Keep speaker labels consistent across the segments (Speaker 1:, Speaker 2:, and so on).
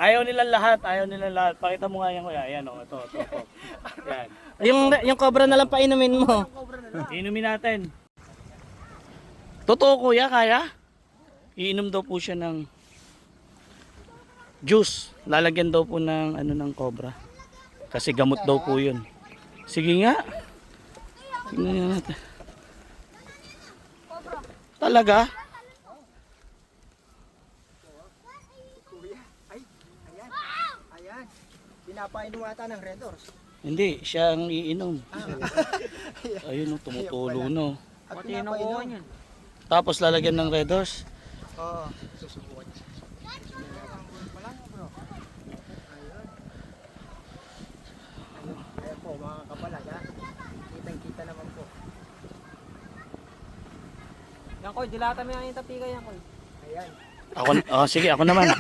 Speaker 1: Ayaw nila lahat, ayaw nila lahat. Pakita mo nga yan kuya. Ayan o, ito. Yan.
Speaker 2: Yung cobra na lang painumin mo.
Speaker 1: Inumin natin. Totoo kuya, kaya? Iinom daw po siya ng juice. Lalagyan daw po ng ano ng cobra. Kasi gamot daw po yun. Sige nga. Tingnan natin. Talaga?
Speaker 3: Ayan. Pinapainom ata ng Red Horse.
Speaker 1: Hindi, siya ang iinom. Ayun, oh, tumutulo no.
Speaker 3: At pinapainom.
Speaker 1: Tapos lalagyan ng Red Horse.
Speaker 3: Oo. Susubukan niya. Ayan po mga kapalag ha. Kitang-kita naman po.
Speaker 2: Yan koy, dilata mo yung tapika yan koy.
Speaker 3: Ayan.
Speaker 1: Sige, ako naman.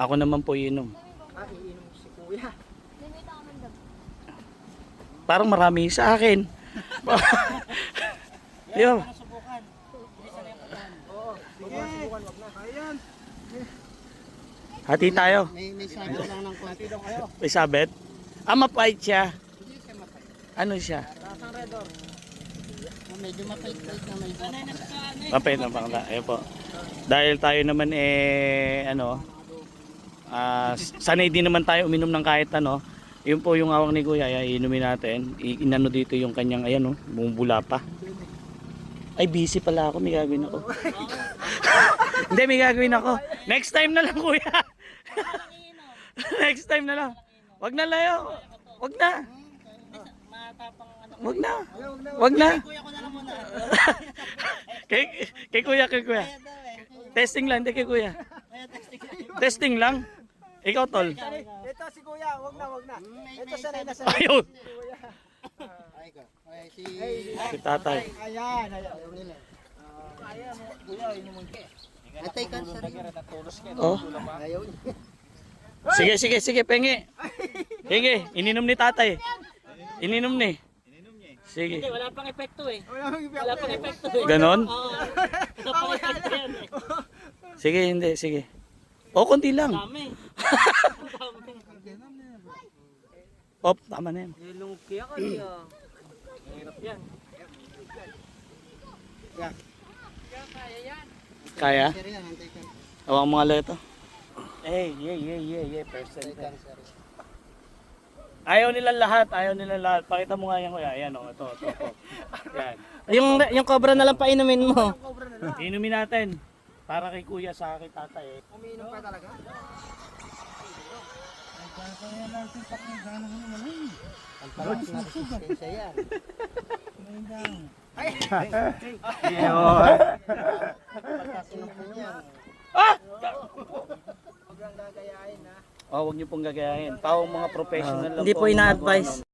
Speaker 1: Ako naman po iinom.
Speaker 3: Iinom si kuya.
Speaker 1: Parang marami sa akin. Di ba?
Speaker 3: Subukan. Oo. Subukan, wag na. Ayan.
Speaker 1: Hati tayo.
Speaker 3: May sabi lang ng konti daw kayo.
Speaker 1: May sabet. Mapait siya.
Speaker 3: Hindi siya mapait.
Speaker 1: Ano siya?
Speaker 3: Rasang Red Horse. Medyo mapait-pait na may
Speaker 1: Mapait na bangla. Ayun po. Dahil tayo naman sanay din naman tayo uminom ng kahit ano. Yun po yung awang ni Kuya, iinumin natin. Inano dito yung kanyang, ayan o, bumubula pa. Ay, busy pala ako, may gagawin ako. Hindi, may gagawin ako. Next time na lang, Kuya. Next time na lang. Wag na layo. Wag na. Wag na. Wag na. Kay Kuya. Testing lang, hindi kay Kuya. Testing lang. Ikaw, Tol.
Speaker 3: Ito si kuya, wag na. Ito sanay na sanay.
Speaker 1: Ayun.
Speaker 3: Si kuya.
Speaker 1: Si tatay.
Speaker 3: Ayan. Kuya, inumun ka. Atay ka sa rin.
Speaker 1: Oh.
Speaker 3: Ayaw.
Speaker 1: Sige, pengi. Sige, ininom ni tatay. Ininom ni. Sige.
Speaker 2: Wala pang epekto eh.
Speaker 3: Wala
Speaker 2: Wala pang epekto eh.
Speaker 1: Ganon?
Speaker 2: Oo. Wala pang epekto yan eh.
Speaker 1: Sige, hindi, sige. O, konti lang.
Speaker 2: Dami.
Speaker 1: Op, tama na yan.
Speaker 2: Nilungog kaya kaya. Hirap yan.
Speaker 1: Kaya?
Speaker 3: Sir yan, antay ka.
Speaker 1: Awang mga leto. Percent. Ayaw nila lahat. Pakita mo nga yan kuya. Ayan o, ito. Yan.
Speaker 2: Yung cobra na lang painumin mo.
Speaker 1: Inumin natin. Para kay kuya sa akin tatay eh.
Speaker 3: Umiinom pa talaga? Ang palas na resistensya yan. Ay! Pagkasinumpin yan. Huwag lang gagayain ha.
Speaker 1: Huwag niyo pong gagayahin. Pawang mga professional lang
Speaker 2: Hindi po
Speaker 1: ang
Speaker 2: ina-advise.